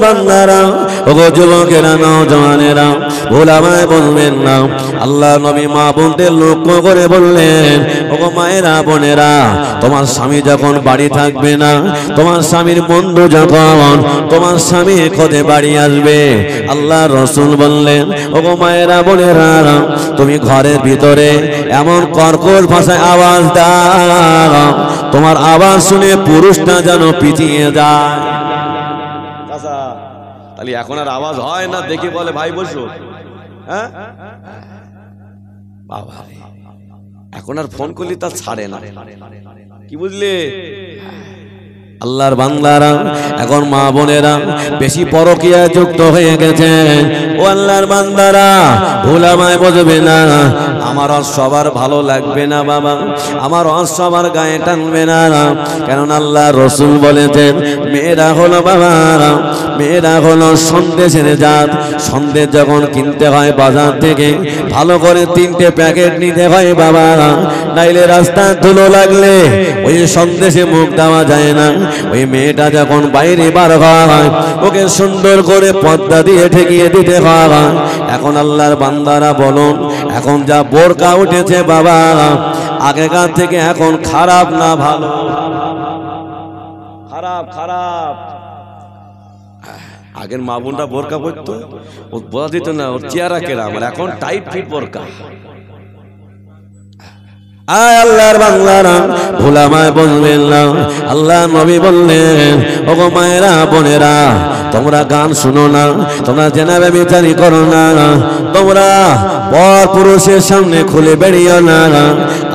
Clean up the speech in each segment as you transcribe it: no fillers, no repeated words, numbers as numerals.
বান্দারা, ওগো যুবকেরা, নওজওয়ানেরা, ভুল আমায় বলবেন না। আল্লাহ নবী মা বোনদের লক্ষ্য করে বললেন, ওগো মায়েরা, বোনেরা, তোমার স্বামী যখন বাড়ি থাকবে না, তোমার স্বামীর বন্ধু যখন তোমার স্বামী খোঁজে বাড়ি আসবে, আল্লাহ রসুল বললেন, ওগো মায়েরা, বোনেরা, তুমি ঘরের ভিতরে এমন কর্কশ ভাষায় আওয়াজ দাও, তোমার আওয়াজ শুনে পুরুষটা যেন পিছিয়ে যায়। তাহলে এখন আর আওয়াজ হয় না, দেখি বলে ভাই বসো। হ্যাঁ বাবা, এখন আর ফোন করলি তা ছাড়ে না, কি বুঝলে? আল্লাহর বান্দারা, এখন মা বোনেরা বেশি পরকীয়া যুক্ত হয়ে গেছে। ও আল্লাহর বান্দারা, ভুল আমায় বুঝবে না, আমার সবার ভালো লাগবে না বাবা, আমার সবার গায়ে টানবে না, কারণ আল্লাহ রসুল বলেছেন, মেয়েরা হলো বাবা, মেয়েরা হলো সন্দেশের জাত। সন্দেশ যখন কিনতে হয় বাজার থেকে, ভালো করে 3টে প্যাকেট নিতে হয় বাবা, নাইলে রাস্তায় ধুলো লাগলে ওই সন্দেশে মুখ দেওয়া যায় না। ওই মেয়েটা যখন বাইরে বার হয়, ওকে সুন্দর করে পর্দা দিয়ে ঠেকিয়ে দিতে হয়। এখন আল্লাহর বান্দারা বলুন, এখন যা বোরকা উঠেছে বাবা, আগেকার থেকে এখন খারাপ না ভালো? খারাপ, খারাপ। আগের মা বোনরা বোরকা পরতো, ও বোঝা দিত না ওর চেহারা কেরাম, আর এখন টাইট ফিট বোরকা। আয় আল্লাহর বান্দারা, ভুল আমায় বলবেন না। আল্লাহ নবী বললেন, ওগো মায়েরা, বোনেরা, তোমরা গান শুনো না, তোমরা জেনাবে বিচারি করো না, তোমরা পর পুরুষের সামনে খুলে বেরিয়ে না।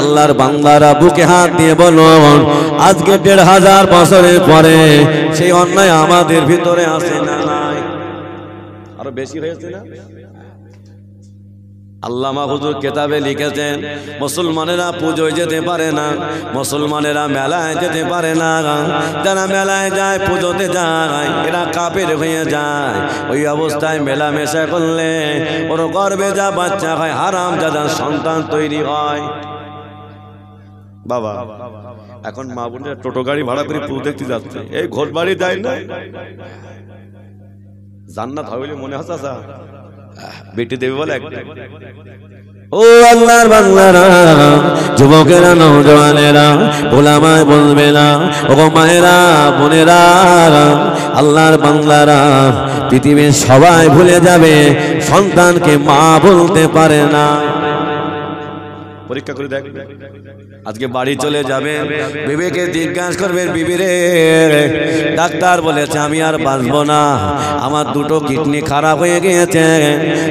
আল্লাহর বান্দারা বুকে হাত দিয়ে বলো, আজকে 1500 বছরের পরে সেই অন্যায় আমাদের ভিতরে আসে না? নাই, আরো বেশি হয়েছে না? আল্লামা হুজুর কেতাবে লিখেছেন, মুসলমানেরা পুজোয় যেতে পারে না, মুসলমানেরা মেলায় যেতে পারে না, যারা মেলায় যায়, পুজোতে যায়, এরা কাফের হয়ে যায়। ওই অবস্থায় মেলামেশা করলে ওর গর্বে যা বাচ্চা হয়, হারাম যারা সন্তান তৈরি হয়। বাবা, এখন মা বোনেরা টোটো গাড়ি ভাড়া করে পুজো দেখতে যাচ্ছে, এই ঘোষ বাড়ি যায় না, জান্নাত হইলে মনে হচ্ছে আসা বেটি দেবে বলে একটা। ও আল্লাহর বান্দারা, যুবকেরা, নওজওয়ানেরা, ভুল আমায় বলবে না। ও মায়েরা, বোনেরা, আল্লাহর বান্দারা, পৃথিবীর সবাই ভুলে যাবে, সন্তানকে মা বলতে পারে না। পরীক্ষা করে দেখ, আজকে বাড়ি চলে যাবে, বিবেকে জিজ্ঞাসা করবে, বিবি রে, ডাক্তার বলেছে আমি আর বাঁচবো না, আমার 2টো কিডনি খারাপ হয়ে গিয়েছে।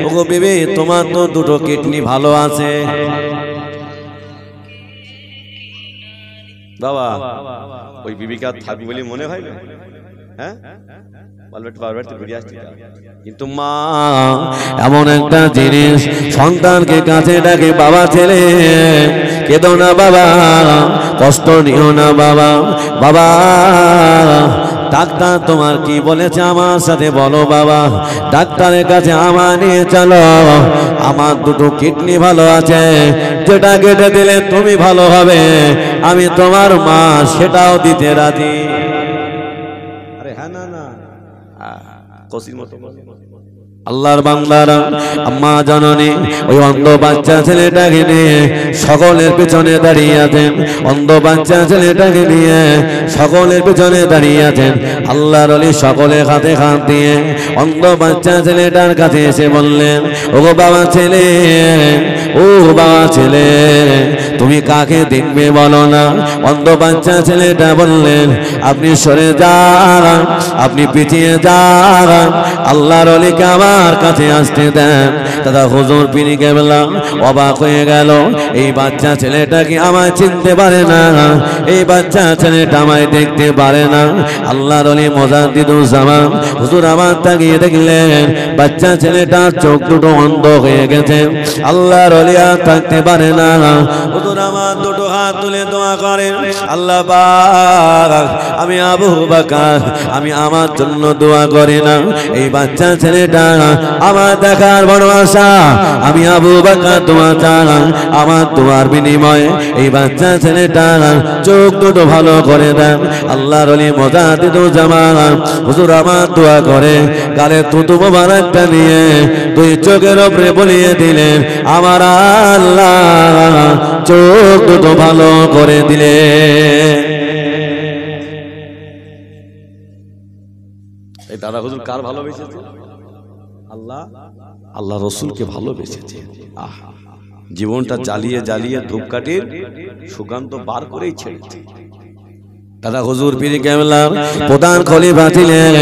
ওগো বিবি, তোমার তো 2টো কিডনি ভালো আছে। বাবা, ওই বিবিকে আর থাকবে বলে মনে হয় না? হ্যাঁ, কিন্তু মা এমন একটা জিনিস, সন্তানকে কাছে ডাকে, বাবা ছেলে কেঁদো না বাবা, কষ্ট নিও না বাবা, বাবা ডাক্তার তোমার কি বলেছে আমার সাথে বলো বাবা, ডাক্তারের কাছে আমার নিয়ে চলো, আমার 2টো কিডনি ভালো আছে, যেটা কেটে দিলে তুমি ভালো হবে, আমি তোমার মা সেটাও দিতে রাজি। আরে হ্যাঁ, না না, কসির মতো। আল্লাহর বান্দারা, আম্মা জননী ওই অন্ধ বাচ্চা ছেলেটাকে নিয়ে সকলের পিছনে দাঁড়িয়ে আছেন, অন্ধ বাচ্চা ছেলেটাকে নিয়ে সকলের পিছনে দাঁড়িয়ে আছেন। আল্লাহর ওলি সকলের হাতে হাত দিয়ে অন্ধ বাচ্চা ছেলেটার কাছে এসে বললেন, ও বাবা ছেলে, ও বাবা ছেলে, তুমি কাকে দেখবে বলো না? অন্ধ বাচ্চা ছেলেটা বললেন, আপনি সরে যান, আপনি পিছিয়ে যান, আল্লাহর ওলিকে আমার কাছে আসতে দেন। দাদা হুজুর পীর কেবলা অবাক হয়ে গেল, এই বাচ্চা ছেলেটা কি আমায় চিনতে পারে না, এই বাচ্চা ছেলেটা আমায় দেখতে পারে না। আল্লাহর ওলি মুজাদ্দিদুজ্জামান হুজুর আমার তাকিয়ে দেখলেন, বাচ্চা ছেলেটার চোখ 2টো অন্ধ হয়ে গেছে, আল্লাহর ওলি আর থাকতে পারে না। হুজুর হুজুর আমার দুটো হাত তুলে দোয়া করেন, আল্লাহ পাক আমি আবু বকর আমি আমার জন্য দোয়া করি না, এই বাচ্চা ছেলেটা আমার দেখার বড় আশা, আমি আবু বকর দোয়া চাই আমার দোয়ার বিনিময়ে এই বাচ্চা ছেলেটা চোখ দুটো ভালো করে দেন। আল্লাহর ওলি মুজাদ্দিদুজ্জামান হুজুর আমার দোয়া করে গালে থুতু মোবারকটা নিয়ে দুই চোখের উপরে বলিয়ে দিলেন, আমার আল্লাহ চোখ দুটো ভালো করে দিলে। এই দাদা হুজুর কার ভালোবেসেছে? আল্লাহ আল্লাহ রসুলকে ভালোবেসেছে। আহা, জীবনটা জ্বালিয়ে জ্বালিয়ে ধূপকাঠির সুগন্ধ বার করেই ছেড়েছে। দাদা হুজুর পীর কেবলা প্রধান খলিফা ছিলেন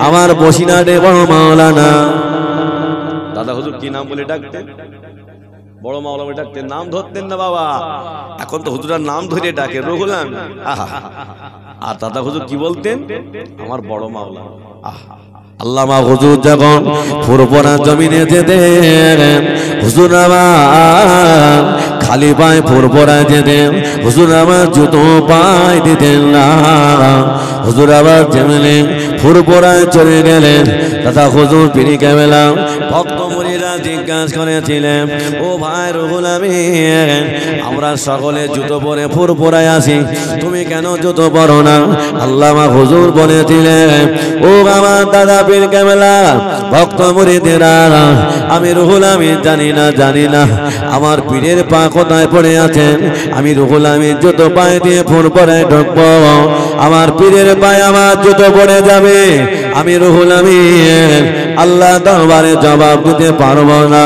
আমার বসিরহাটে বড় মাওলানা। দাদা হুজুর কি নাম বলে ডাকতেন? বড় মাওলানা ডাকতেন, নাম ধরতেন না বাবা। এখন তো হুজুরার নাম ধরে ডাকে রুহুল আমিন। আহা, আর দাদা হুজুর কি বলতেন? আমার বড় মাওলানা। আহা, আল্লামা হুজুর যখন ফুরফুরা জমিনে যেতেন, হুজুর আমার খালি পায়ে ফুরফুরা যেতেন, হুজুর আমার জুতো পায়ে দিতেন না। হুজুর আবার যেমনি ফুরফুরায় চলে গেলেন, দাদা হুজুর পীর কেবলা ভক্ত মুরিদরা জিজ্ঞাসা করেছিলেন, ও ভাই রুহুল আমিন, আমরা সকলে জুতো পরে ফুরফুরায় আসি, তুমি কেন জুতো পরো না? আল্লামা হুজুর বলেছিলেন, ও আমার দাদা পীর কেবলা ভক্ত মুরিদেরা, আমি রুহুল আমিন জানি না আমার পীরের পা কোথায় পড়ে আছেন। আমি রুহুল আমিন জুতো পায়ে দিয়ে ফুরফুরায় ঢুকবো, আমার পীরের পায়ে আমার জুতো পড়ে যাবে, আমি রুহুল আমিন আল্লাহ দরবারে জবাব দিতে পারবো না।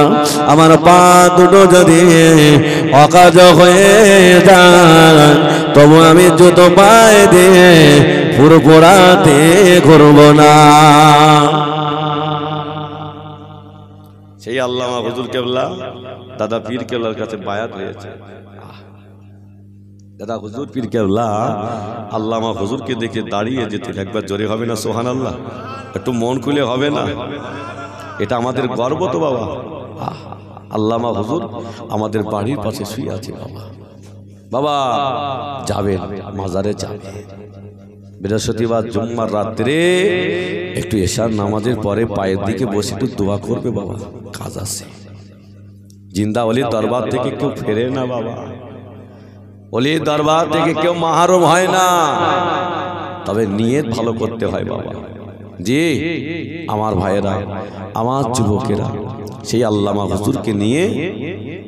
আমার পা দুটো যদি অকাজ হয়ে যায়, তবু আমি জুতো পায়ে দিয়ে ফুরফুরাতে ঘুরবো না। সেই আল্লামা হুজুর কেবলা দাদা পীর কেবলার কাছে বায়াত হয়েছে। দাদা হুজুর পীর কেবলা আল্লামা হুজুরকে দেখে দাঁড়িয়ে যেতেন। একবার জোরে হবে না সুবহানাল্লাহ? একটু মন খুলে হবে না? এটা আমাদের গর্ব তো বাবা। আল্লামা হুজুর আমাদের বাড়ির পাশে শুয়ে আছে বাবা। বাবা যাবেন মাজারে যাবেন, বৃহস্পতিবার জুম্মার রাত্রে একটু এশার নামাজের পরে পায়ের দিকে বসে একটু দোয়া করবে বাবা, কাজ আছে। জিন্দা ওলির দরবার থেকে কেউ ফেরে না বাবা, ওলির দরবার থেকে কেউ মাহরুম হয় না, তবে নিয়ত ভালো করতে হয় বাবা। জি আমার ভাইয়েরা, আমার যুবকেরা, সেই আল্লামা হুজুরকে নিয়ে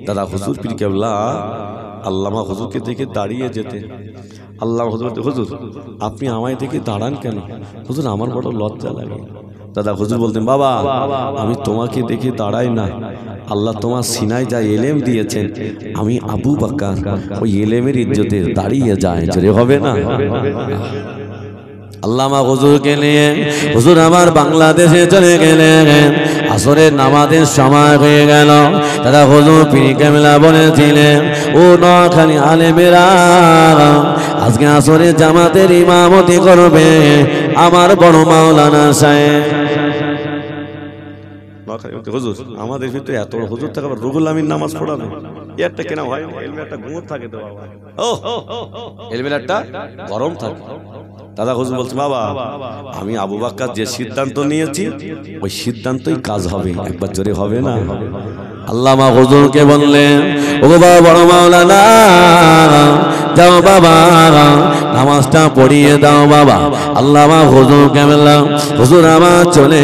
দাদা হুজুর পীর কেবলা আল্লামা হুজুরকে দেখে দাঁড়িয়ে যেতে। আল্লামা হুজুর, হুজুর আপনি আমায় দেখে দাঁড়ান কেন? হুজুর আমার বড় লজ্জা লাগে। দাদা হুজুর বলতেন, বাবা আমি তোমাকে দেখে দাঁড়াই না, আল্লাহ তোমার সিনায় যা এলেম দিয়েছেন, আমি আবু বকর ওই এলেমের ইজ্জতে দাঁড়িয়ে যায়। জোরে হবে না? আল্লামা হুজুরকে নিয়ে হুজুর আমার বাংলাদেশে চলে গেলেন। আসরের নামাজের সময় হয়ে গেল। দাদা হুজুর পীর কেবলা বলেছিলেন, ও নোয়াখালী আলেমেরা, আজকে আসরের জামাতের ইমামতি করবে আমার বড় মাওলানা সাহেব। হুজুর আমাদের ভিতরে এত হুজুর থাকে, রুহুল আমিন নামাজ পড়াবে, একটা কেনা হয় এলমে একটা গুমর থাকে তো বাবা, ও এলমের একটা গরম থাকে। দাদা হুজুর বলছে, বাবা আমি আবু বকর যে সিদ্ধান্ত নিয়েছি ওই সিদ্ধান্তই কাজ হবে। একবার জোরে হবে না? আল্লামা হুজুরকে বললেন, ও বাবা বড় মাওলানা, যাও বাবা নামাজটা পড়িয়ে দাও বাবা। আল্লামা হুজুর কেবলা হুজুর আমার চলে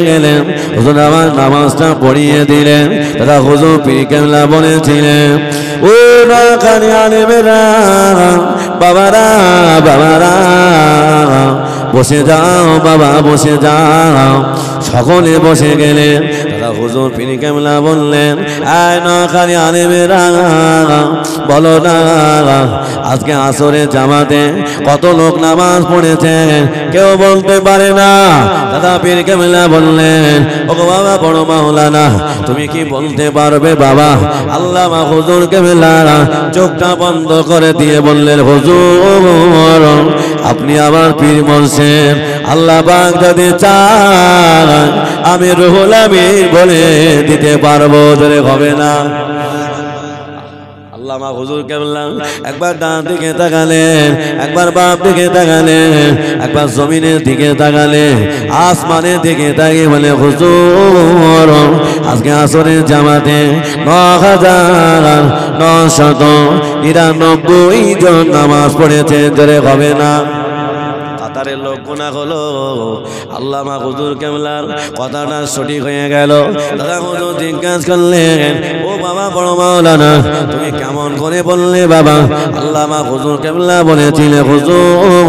গেলেন, হুজুর আমার নামাজটা পড়িয়ে দিলেন। দাদা হুজুর পীর কেবলা বলেছিলেন, ও নোয়াখালী আলেমেরা, বাবারা বাবারা বসে যাও বাবা বসে যাও। সকলে বসে গেলেন। দাদা হুজুর পীর কেবলা বললেন, আয় নোয়াখালী আলেমেরা, বলো না আজকে আসরে জামাতে কত লোক নামাজ পড়েছেন? কেউ বলতে পারে না। দাদা পীর কেবলা বললেন, ও বাবা বড় মাওলানা, তুমি কি বলতে পারবে বাবা? আল্লামা হুজুর কেবলা চোখটা বন্ধ করে দিয়ে বললেন, হুজুর আপনি আবার পীর বলছেন, আল্লাহ পাক যদি চান আমি রুহুল আমিন বলে দিতে পারবো। ধরে হবে না? আল্লামা হুজুর কেবলা একবার ডান দিকে তাকালেন, একবার বাম দিকে তাকালেন, একবার জমিনের দিকে তাকালেন, আসমানের দিকে তাকিয়ে বলে হুজুর আজকে আসরের জামাতে ৯,৯৯৯ জন নামাজ পড়েছে, জোরে হবে না? কাতারের লোক গুনাহ হলো। আল্লামা হুজুর কেবলার কথাটা সঠিক হয়ে গেল। দাদা হুজুর জিজ্ঞাসা করলেন, ও বাবা বড় মাওলানা তুমি কেমন করে বললে বাবা? আল্লামা হুজুর কেবলা বলেছিলেন, হুজুর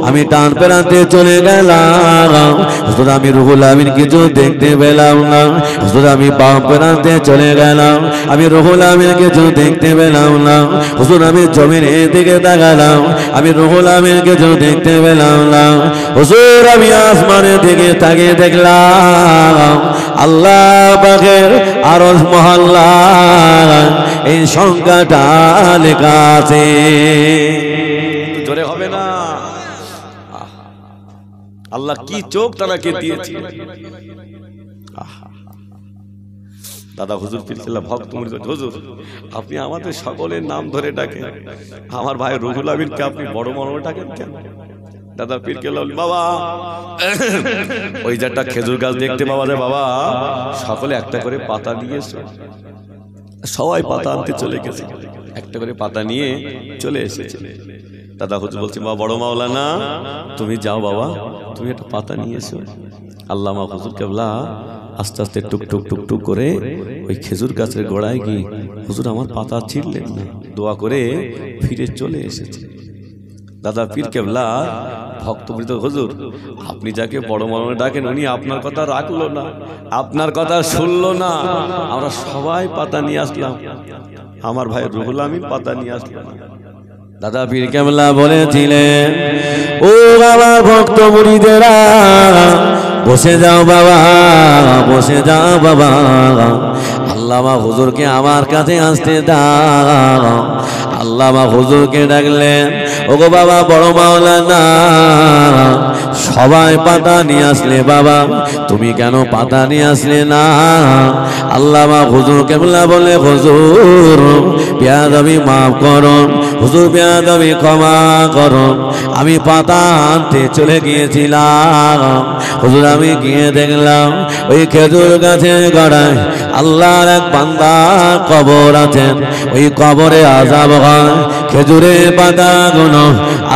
আমি টান পেরাতে চলে গেলাম, হুজুর আমি রুহুল আমিন কিছু দেখতে পেলাম না, হুজুর আমি বাম পেরাতে চলে গেলাম, আমি রুহুল আমিন কিছু দেখতে পেলাম না, হুজুর আমি জমিনের দিকে তাকালাম, আমি রুহুল আমিন কিছু দেখতে পেলাম না, হুজুর আমি আসমানের দিকে তাকিয়ে দেখলাম আল্লাহ পাকের আরশ মহল্লা এই সংখ্যাটা লেখা আছে। জোরে হবে না? আল্লাহ কি চোখ তারাকে দিয়েছে। দাদা হুজুর পিলছিলাম ভক্ত হুজুর আপনি আমাদের সকলের নাম ধরে ডাকেন, আমার ভাই রুহুল আমিনকে আপনি বড় মনে ডাকেন কেন? দাদা পীর কে বাবা ওই যে একটা খেজুর গাছ দেখতে পাওয়া যায় বাবা, সকলে একটা করে পাতা নিয়ে সবাই পাতা আনতে চলে গেছে, একটা করে পাতা নিয়ে চলে এসেছে। দাদা হুজুর বলছে বাবা বড় মাওলানা তুমি যাও বাবা, তুমি একটা পাতা নিয়ে এসো। আল্লামা হুজুর কেবলা আস্তে আস্তে টুক টুক টুক টুক করে ওই খেজুর গাছের গোড়ায় গিয়ে হুজুর আমার পাতা ছিঁড়লেন না, দোয়া করে ফিরে চলে এসেছে। দাদা পীর কেবলা ভক্তবৃন্দ হুজুর আপনি যাকে বড় মনে ডাকেন উনি আপনার কথা রাখলো না, আপনার কথা শুনলো না, আমরা সবাই পাতা নিয়ে আসলাম, আমার ভাই রুহুল আমিন পাতা নিয়ে আসলো না। দাদা পীর কেবলা বলেছিলেন, ও আমার ভক্ত মুরিদেরা বসে যাও বাবা, বসে যাও বাবা, আল্লামা হুজুরকে আমার কাছে আসতে দাও। আল্লামা হুজুরকে ডাকলেন, ওগো বাবা বড় মাওলানা সবাই পাতা নিয়ে আসলে বাবা তুমি কেন পাতা নিয়ে আসলে না? আল্লামা হুজুর কেবলা বলে, হুজুর বেয়াদবি মাফ করুন, হুজুর বেয়াদবি ক্ষমা করুন, আমি পাতা আনতে চলে গিয়েছিলাম, হুজুর আমি গিয়ে দেখলাম ওই খেজুর গাছের গোড়ায় আল্লাহর এক বান্দার কবর আছেন, ওই কবরে আযাব হয়, খেজুরের পাতাগুলো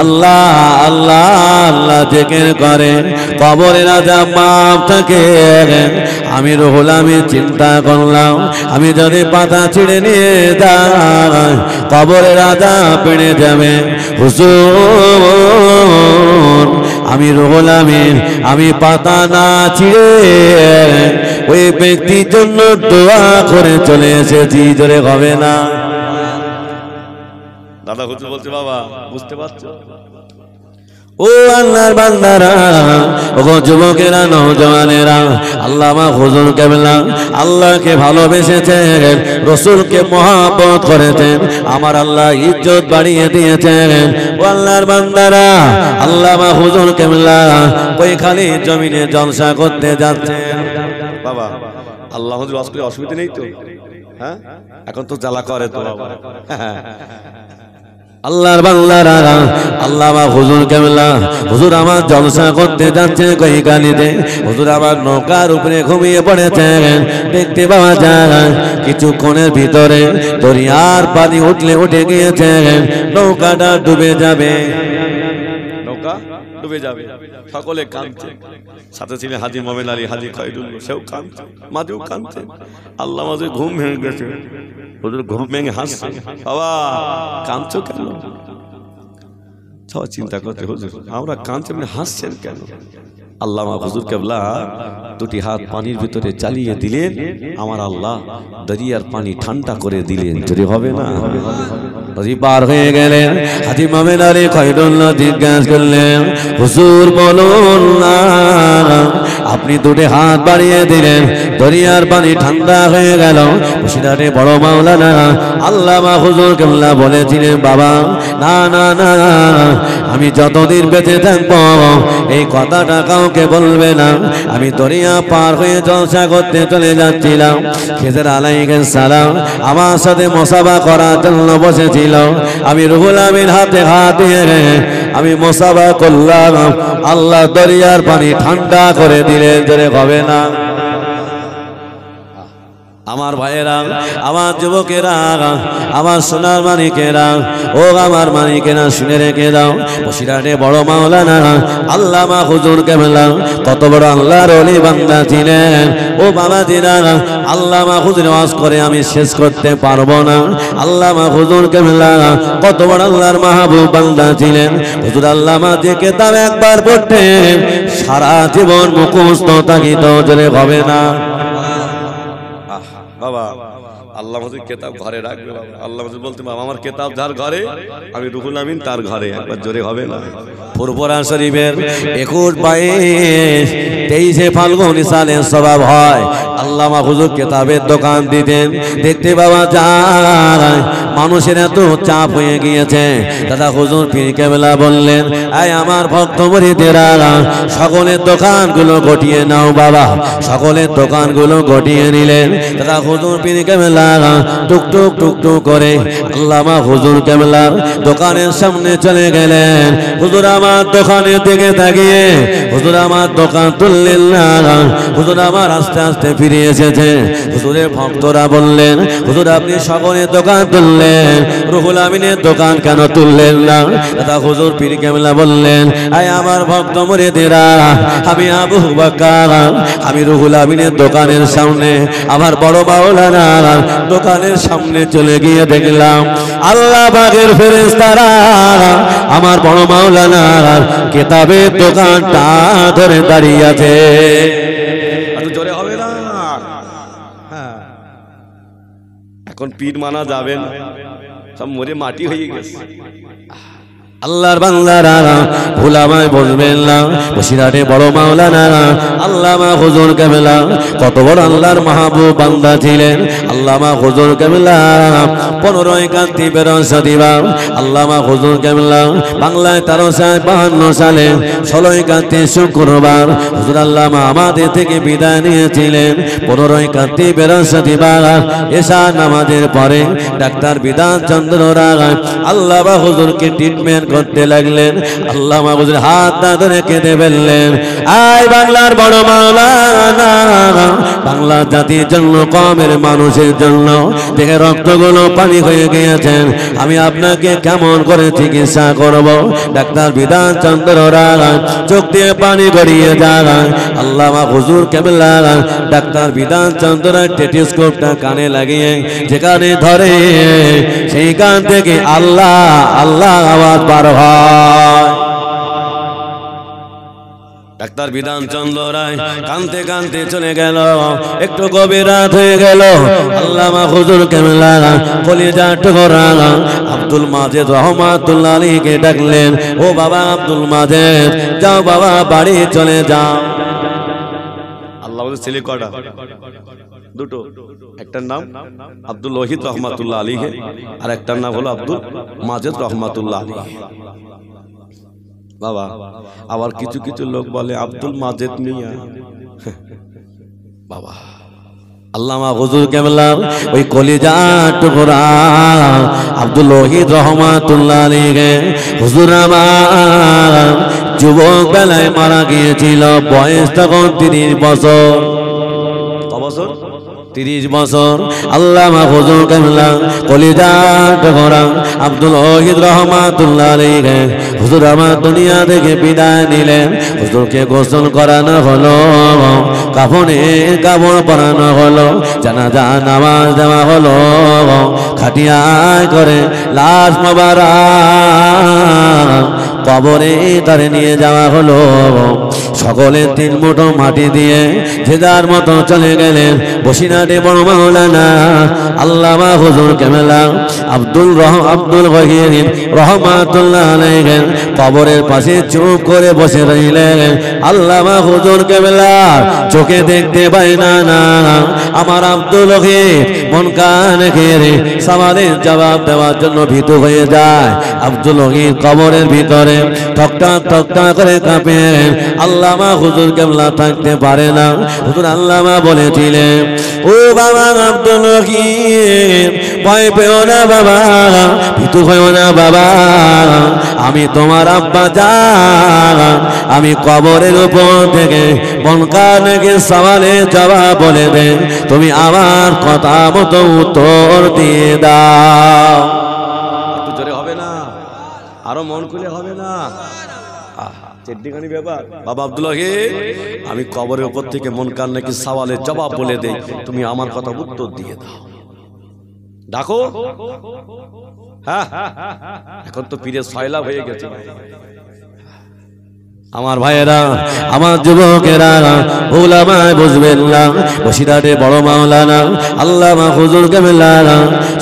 আল্লাহ আল্লাহ আল্লাহ জিকির করে, কবরের আযাব মাফ থাকে। আমি রুহুল আমিন চিন্তা করলাম আমি যদি পাতা ছিঁড়ে নিয়ে যাই কবরের আযাব বেড়ে যাবে, হুজুর আমি রুহুল আমিন আমি পাতা না ছিঁড়ে ওই ব্যক্তির জন্য দোয়া করে চলে এসেছি, জোরে হবে না? দাদা হুজুর বলছে বাবা বুঝতে পারছো? ও আল্লাহর বান্দারা, ও যুবকেরা নওজওয়ানেরা, আল্লামা হুজুর কেবলা আল্লাহকে ভালোবেসেছেন, রাসূলকে মহব্বত করেছেন, আমার আল্লাহ ইজ্জত বাড়িয়ে দিয়েছেন। ও আল্লাহর বান্দারা, আল্লামা হুজুর কেবলা ওই খালি জমিনে জলসা করতে যাচ্ছেন। বাবা আল্লাহ হুজুর আসলে অসুবিধা নেই তো? হ্যাঁ এখন তো জ্বালা করে তো বাবা। আল্লাহর বান্দারা, আল্লামা হুজুর কেবলা হুজুর আমার জলসা করতে যাচ্ছে কই গালিতে, হুজুর আমার নৌকার উপরে ঘুমিয়ে পড়েছেন, দেখতে পাওয়া যায় কিছুক্ষণের ভিতরে দরিয়ার পানি উঠলে উঠে গিয়েছে, নৌকাটা ডুবে যাবে, নৌকা ডুবে যাবে, সকলে কাঁদছে, সাথে ছিলেন হাজী মোমেন আলী, হাজী খায়রুল্লাহ, সেও কাঁদছে, মাঝেও কাঁদছে। আল্লাহ মাঝে ঘুম ভেঙে গেছে, হুজুর ঘুম ভেঙে হাসছে, বাবা কাঁদছো কেন? সবাই চিন্তা করতে, হুজুর আমরা কাঁদছি আপনি হাসছেন কেন? আল্লামা হুজুর কেবলা দুটি হাত পানির ভিতরে চালিয়ে দিলেন, আমার আল্লাহ দরিয়ার পানি ঠান্ডা করে দিলেন, যদি হবে না? নদী পার হয়ে গেলেন, হাজী মোমেন আলী খায়রুল্লাহ জিজ্ঞাসা করলেন, হুজুর বলুন না আপনি দুটি হাত বাড়িয়ে দিলেন, দরিয়ার পানি ঠান্ডা হয়ে গেল। বসিরহাটে বড় মাওলানা আল্লামা হুজুর কেবলা বলেছিলেন, বাবা না না না, আমি যতদিন বেঁচে থাকবো এই কথাটা কাউকে বলবে না। আমি দরিয়া পার হয়ে জলসা করতে চলে যাচ্ছিলাম, খেজর আলাইহিস সালাম আমার সাথে মুসাফা করার জন্য বসেছিল। আমি রুহুল আমিন হাতে হাত দিয়ে আমি মুসাফা করলাম, আল্লাহ দরিয়ার পানি ঠান্ডা করে দিলেন। জোরে হবে না? আমার ভাইয়েরা, আমার যুবকেরা, আমার সোনার মানিকেরা, ও আমার মানিকেরা, শুনে রেখে দাও। বসিরহাটে বড় মাওলানা আল্লামা হুজুর কেবলা কত বড় আল্লাহর ওলি বান্দা ছিলেন। ও বাবাজিরা, আল্লামা হুজুর ওয়াজ করে আমি শেষ করতে পারবো না। আল্লামা হুজুর কেবলা কত বড় আল্লাহর মাহবুব বান্দা ছিলেন। হুজুর আল্লামা যে কিতাব একবার পড়তেন সারা জীবন মুখস্থ থাকিত। জোরে হবে না? বাবা আল্লাহ মাঝে কেতাব ঘরে রাখবে। আল্লাহ মাঝে বলতে বাবা আমার কেতাব যার ঘরে আমি রুহুল আমিন তার ঘরে। একবার জোরে হবে না? ফুরফুরা শরীফের 21, 22, 23 ফাল্গুন সালে সওয়াব হয়। আল্লামা হুজুর কেতাবের দোকান দিতেন। দেখতে বাবা যায় মানুষের এত চাপ হয়ে গিয়েছে। দাদা হুজুর পীর কেবলা বললেন, আয় আমার ভক্ত মুরিদেরা, সকলের দোকানগুলো গটিয়ে নাও বাবা। সকলের দোকানগুলো গটিয়ে নিলেন। দাদা হুজুর পীর কেবলা টুকটুক টুকটুক করে আল্লামা হুজুর কেবলার দোকানের সামনে চলে গেলেন। হুজুর আমার দোকানের দিকে তাকিয়ে হুজুর আমার দোকান তুললেন না। হুজুর আমার আস্তে আস্তে ফিরে এসেছে। হুজুরের ভক্তরা বললেন, হুজুর আপনি সকলের দোকান তুললেন, রুহুল আমিনের দোকান কেন তুললেন না? দাদা হুজুর পীর কেবলা বললেন, আয় আমার ভক্ত মুরিদেরা, আমি আবু বকর, আমি রুহুল আমিনের দোকানের সামনে আমার বড় মাওলানা দোকানের সামনে চলে গিয়ে দেখলাম আল্লাহ পাকের ফেরেশতারা আমার বড় মাওলানার কিতাবের দোকানটা ধরে দাঁড়িয়ে আছে। জোরে হবে না? এখন পীর মানা যাবে না, সব মরে মাটি হয়ে গেছে। আল্লাহর বান্দারা ভুলামায় বলবেন না। বসিরহাটে বড় মাওলানা আল্লামা হুজুর কেবলা কত বড় আল্লাহর মাহবুব বান্দা ছিলেন। আল্লামা হুজুর কেবলা 15 কান্তি 12 আল্লামা হুজুর কেবলা বাংলায় 1352 সালে 16 কান্তি শুক্রবার হুজুর আল্লামা আমাদের থেকে বিদায় নিয়েছিলেন। 15 কান্তি 12 এশা নামাজের পরে ডাক্তার বিধান চন্দ্র রায় আল্লামা হুজুরকে ট্রিটমেন্ট করতে লাগলেন। আল্লামা হুজুর হাত ধরে কেঁদে ফেললেন, আয় বাংলার বড় মাওলানা, বাংলা জাতির জন্য, কমের মানুষের জন্য দেখে রক্তগুলো পানি হয়ে গিয়েছেন, আমি আপনাকে কেমন করে চিকিৎসা করব? ডাক্তার বিধান চন্দ্র রায় চোখ দিয়ে পানি গড়িয়ে যায়। আল্লামা হুজুর কেবলা ডাক্তার বিধান চন্দ্র রায় টেলিস্কোপটা কানে লাগিয়ে যেখানে ধরে সেই কান থেকে আল্লাহ আল্লাহ আওয়াজ বার হয়। ডাক্তার বিধান চন্দ্র রায় কানতে কানতে চলে গেল। একটু গভীর রাত হয়ে গেল। আল্লামা হুজুর কেবলা কলিজার টুকরা আব্দুল মাজেদ রহমাতুল্লাহ আলাইহিকে ডাকলেন, ও বাবা আব্দুল মাজেদ, যাও বাবা বাড়ি চলে যাও। আল্লাহ ছেলে কটা? দুটো। একটার নাম আব্দুল ওয়াহিদ রহমাতুল্লাহ আলাইহি আর একটার নাম হলো আব্দুল মাজেদ রহমাতুল্লাহ আলাইহি। বাবা আবার কিছু কিছু লোক বলে আব্দুল মাজেদ মিয়া। বাবা আল্লামা হুজুর কেবলা ওই কলিজার টুকরা আব্দুল ওয়াহিদ রহমাতুল্লাহ আলাইহি হুজুর আমার যুবক বেলায় মারা গিয়েছিল। বয়স তখন 30 বছর। কত বছর? 30 বছর। আল্লামা হুজুর কেবলা কলিজার টুকরা আব্দুল ওয়াহিদ রহমাতুল্লাহ আলাইহি হুজুর আমার দুনিয়া থেকে বিদায় নিলেন। হুজুরকে গোসল করানো হলো, কাফনে কাপড় পরানো হলো, জানাজা নামাজ দেওয়া হলো, খাটিয়ায় করে লাশ মোবারক কবরে তারে নিয়ে যাওয়া হলো। সকলে 3 মুঠো মাটি দিয়ে যে যার মতো চলে গেলেন। বসিরহাটে বড় মাওলানা আল্লামা হুজুর কেবলা আব্দুল গহির রহমাতুল্লাহ আলাইহি কবরের পাশে চুপ করে বসে রইলেন। আল্লামা হুজুর কেবলা চোখে দেখতে পায় না আমার আব্দুল গহির মন কান ঘিরে সওয়ালের জবাব দেওয়ার জন্য ভীতু হয়ে যায়। আব্দুল গহির কবরের ভিতরে ঠকঠক করে কাঁপেন। আল্লামা হুজুর কেবলা থাকতে পারে না। হুজুর আল্লামা বলেছিলেন, ও বাবা আব্দুল গহির, ভয় পেও না বাবা, ভীতু হয়েও না বাবা, আমি তোমার আব্বা জান। আমি কবরের উপর থেকে মনকার নাকি সওয়ালের জবাব বলে দে, তুমি আমার কথা মতো উত্তর দিয়ে দাও। একটু জোরে হবে না? আরো মন খুলে হবে না? চেড্ডিখানি ব্যাপার। বাবা আব্দুল গহির, আমি কবরের উপর থেকে মনকার নাকি সওয়ালের জবাব বলে দেই, তুমি আমার কথা উত্তর দিয়ে দাও। ডাকো। হ্যাঁ, এখন তো পীরের সয়লা হয়ে গেছে। আমার ভাইয়েরা, আমার যুবকেরা, উলামায়ে বুঝবেন না। বসিরহাটে বড় মাওলানা আল্লামা হুজুর কেবলা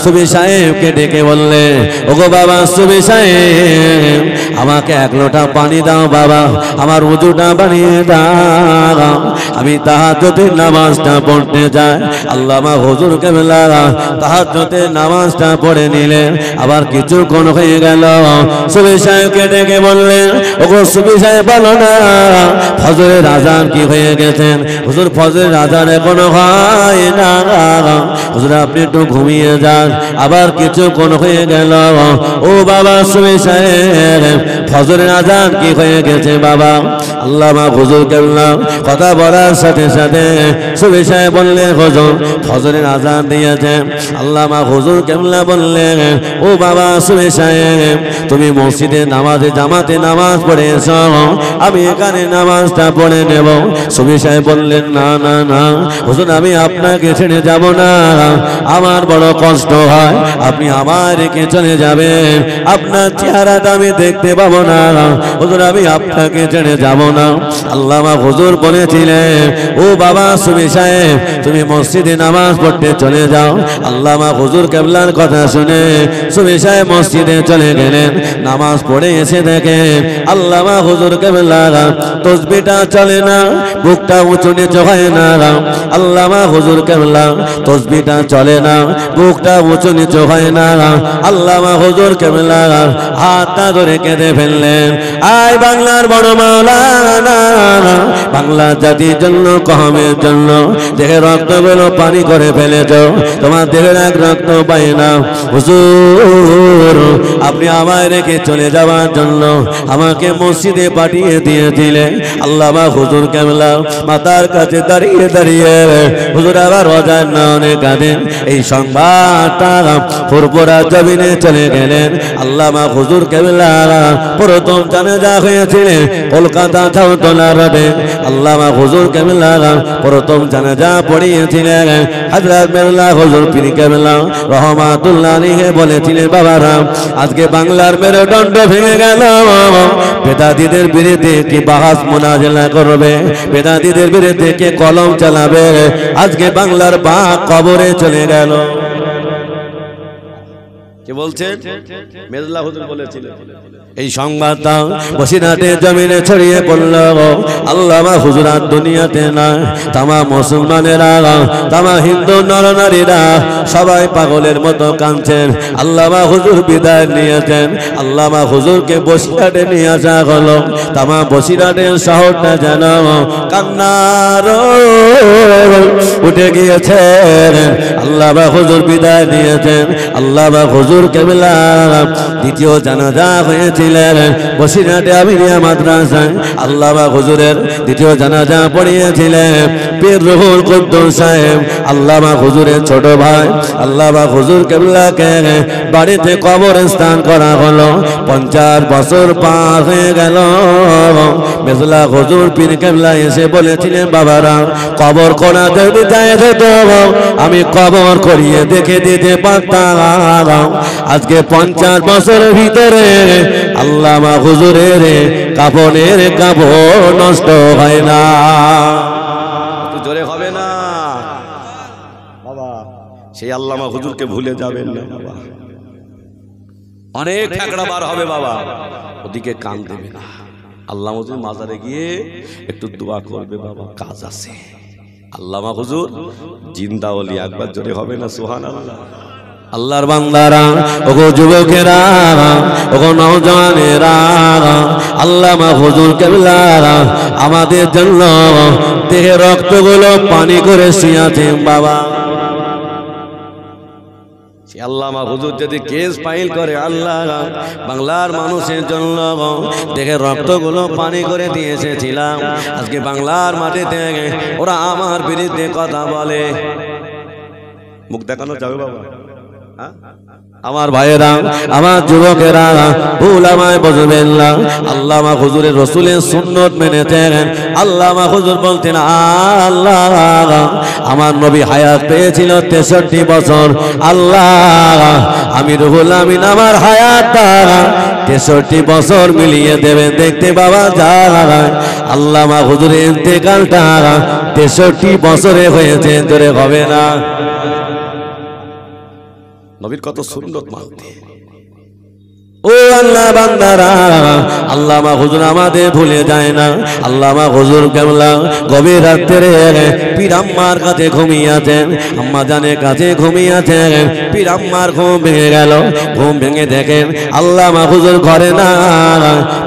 সুবি সাহেবকে ডেকে বললে, ওগো বাবা সুবি সাহেব, আমাকে 1 লোটা পানি দাও বাবা, আমার ওযুটা বানিয়ে দাও, আমি তাহাজ্জুদের নামাজটা পড়তে যাই। আল্লামা হুজুর কেবলা তাহাজ্জুদের নামাজটা পড়ে নিলেন। আবার কিছুক্ষণ হয়ে গেল, সুবি সাহেবকে ডেকে বললেন, ওগো সুবি সাহেব না, ফজরের আযান কি হয়ে গেছেন? হুজুর ফজরের আযান এখনো হয় না। হুজুর আপনি একটু ঘুমিয়ে যান। আবার কিছুক্ষণ হয়ে গেল, ও বাবা সুবি সাহেব, ফজরের আযান কি হয়ে গেছে বাবা? আল্লামা হুজুর কেবলা কথা বলার সাথে সাথে সুবি সাহেব বললেন, হুজুর ফজরের আযান দিয়েছে। আল্লামা হুজুর কেবলা বললেন, ও বাবা সুবি সাহেব, তুমি মসজিদে নামাজে জামাতে নামাজ পড়ে এসো, আমি এখানে নামাজটা পড়ে নেব। সুবি সাহেব বললেন, না না না হুজুর, আমি আপনাকে ছেড়ে যাব না, আমার বড় কষ্ট হয়, আপনি আমার রেখে চলে যাবেন, আপনার চেহারাটা আমি দেখতে পাবো না, হুজুর আমি আপনাকে ছেড়ে যাব না। আল্লামা হুজুর বলেছিলেন, ও বাবা সুবি সাহেব, তুমি মসজিদে নামাজ পড়তে চলে যাও। আল্লামা হুজুর কেবলার কথা শুনে সুবি সাহেব মসজিদে চলে গেলেন। নামাজ পড়ে এসে দেখেন আল্লামা হুজুর কেবলা তসবিহটা চলে না, বুকটা উঁচু নিচু হয় না। আল্লামা হুজুর কেবলা তসবিহটা চলে না, বুকটা উঁচু নিচু হয় না। আল্লামা হুজুর কেবলা হাতটা ধরে কেঁদে ফেললেন। আয় বাংলার বড় মাওলানা, বাংলা জাতির জন্য, কওমের জন্য দেহে রক্তগুলো পানি করে ফেলেছ, তোমার দেহের এক রক্ত পায় না। হুজুর আপনি আমায় রেখে চলে যাওয়ার জন্য আমাকে মসজিদে পাঠিয়ে দিয়েছিলেন। আল্লামা হুজুর কেবলা মাতার কাছে দাঁড়িয়ে দাঁড়িয়ে হুজুর আবার রোজার নয়নে কাঁদেন। এই সংবাদটা ফুরফুরা জমিনে চলে গেলেন। আল্লামা হুজুর কেবলা প্রথম জানাজা হয়েছিলেন কলকাতা ছাউতলা রোডে। আল্লামা হুজুর কেবলা প্রথম জানাজা পড়িয়েছিলেন হযরত মেরুল্লাহ হুজুর পীর কেবলা রহমাতুল্লাহ আলাইহি বলেছিলেন, বাবারা আজকে বাংলার মেরুদণ্ড ভেঙে গেল, বেদাতীদের বিরুদ্ধে কি বাহাস মুনাজালা করবে, বেদাতীদের বিরুদ্ধে কে কলম চালাবে, আজকে বাংলার বাঘ কবরে চলে গেল। কে বলছেন? মেরুল্লাহ হুজুর বলেছিলেন। এই সংবাদটা বসিরহাটের জমিনে ছড়িয়ে পড়ল। আল্লামা হুজুর আর দুনিয়াতে না, তামাম মুসলমানেরা, তামাম হিন্দু নরনারীরা সবাই পাগলের মতো কাঁদছেন। আল্লামা হুজুর বিদায় নিয়েছেন। আল্লামা হুজুরকে বসিরহাটে নিয়ে আসা হলো। তামাম বসিরহাটের শহরটা যেন কান্নার উঠে গিয়েছে। আল্লামা হুজুর বিদায় নিয়েছেন। আল্লামা হুজুর কেবলা দ্বিতীয় জানাজা হয়েছিলেন বসিরহাটে আমিরিয়া মাদ্রাসায়। আল্লামা হুজুরের দ্বিতীয় জানাজা পড়িয়েছিলেন পীর রুহুল কুদ্দুস সাহেব, আল্লামা হুজুরের ছোট ভাই। আল্লামা হুজুর কেবলাকে বাড়িতে কবরস্থান করা হলো। 50 বছর পার হয়ে গেল। মেজলা হুজুর পীর কেবলা এসে বলেছিলেন, বাবারা কবর করা যদি যায় তো আমি কবর করিয়ে দেখে দিতে পারতাম। আজকে 50 বছরের ভিতরে আল্লামা হুজুরের কাফনের কাপড় নষ্ট হয় না। একটু জোরে হবে না বাবা? সেই আল্লামা হুজুরকে ভুলে যাবেন না বাবা। অনেক ঠেকড়া বার হবে বাবা, ওদিকে কান দেবে না। আল্লামা হুজুর মাজারে গিয়ে একটু দোয়া করবে বাবা, কাজ আছে। আল্লামা হুজুর জিন্দা ওলি, একবার জোরে হবে না সুবহানাল্লাহ? আল্লাহর বান্দারা, ওগো যুবকেরা, ওগো নওজওয়ানেরা, আল্লামা হুজুর কেবলা আমাদের জন্য দেহে রক্তগুলো পানি করে শুয়েছেন বাবা। আল্লামা হুজুর যদি কেস ফাইল করে আল্লাহ বাংলার মানুষের জন্য দেখে রক্তগুলো পানি করে দিয়ে এসেছিলাম, আজকে বাংলার মাটিতে ওরা আমার বিরুদ্ধে কথা বলে, মুখ দেখানো যাবে বাবা? আমার ভাইয়েরা, আমার যুবকেরা, ভুল আমায় বুঝবেন না। আল্লামা হুজুরের রসুলের সুন্নত মেনেছেন। আল্লামা হুজুর বলতেন, আল্লাহ আমার নবী হায়াত পেয়েছিল 63 বছর, আল্লাহ আমি রুহুল আমিন আমার হায়াত 63 বছর মিলিয়ে দেবেন। দেখতে বাবা যায় আল্লামা হুজুরের ইন্তেকালটা 63 বছরে হয়েছে, ধরে হবে না? নবীর কত সুন্নত মানতে। ও আল্লাহ বান্দারা, আল্লামা হুজুর আমাদের ভুলে যায় না। আল্লামা হুজুর কেবলা গভীর রাত্রে পীর আম্মার কাছে ঘুমিয়েছেন, আম্মা জানের কাছে ঘুমিয়েছেন। পীর আম্মার ঘুম ভেঙে গেল, ঘুম ভেঙে দেখেন আল্লামা হুজুর ঘরে না।